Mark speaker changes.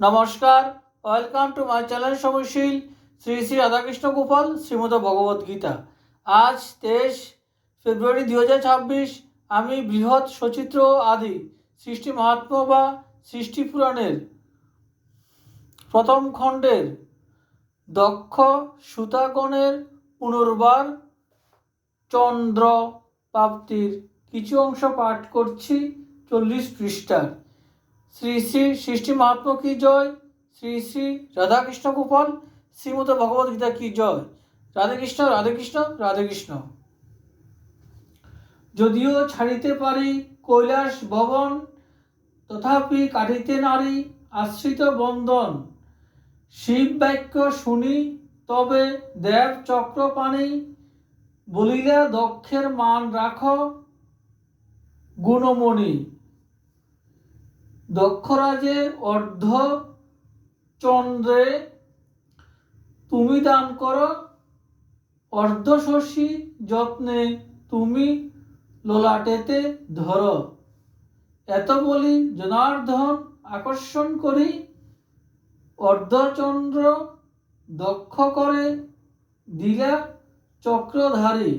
Speaker 1: নমস্কার, welcome to my channel সময়শীল শ্রী শ্রী রাধাকৃষ্ণ গোপাল শ্রীমদ ভগবত গীতা। আজ 23 ফেব্রুয়ারি 2026। আমি বৃহৎ সচিত্র আদি সৃষ্টি মাহাত্ম্য বা সৃষ্টি পুরাণের প্রথম খণ্ডের দক্ষ সুতাগণের পুনর্বার চন্দ্র প্রাপ্তির কিছু অংশ পাঠ করছি। 40 পৃষ্ঠার। শ্রী শ্রী সৃষ্টি মাহাত্ম্য কি জয়, শ্রী শ্রী রাধাকৃষ্ণ গোপাল শ্রীমদ ভগবত গীতা কি জয়। রাধে কৃষ্ণ, রাধে কৃষ্ণ, রাধে কৃষ্ণ। যদিও ছাড়িতে পারি কৈলাস ভবন, তথাপি কাটিতে নারী আশ্রিত বন্ধন। শিব বাক্য শুনি তবে দেব চক্রপাণি, বলিলে দক্ষের মান রাখ গুণমণি। দক্ষরাজের অর্ধ চন্দ্রে তুমি দান করো, অর্ধ শশী যত্নে তুমি ললাটেতে ধরো। এত বলি জনার্দন আকর্ষণ করি, অর্ধচন্দ্র দক্ষ করে দিলা চক্রধারী।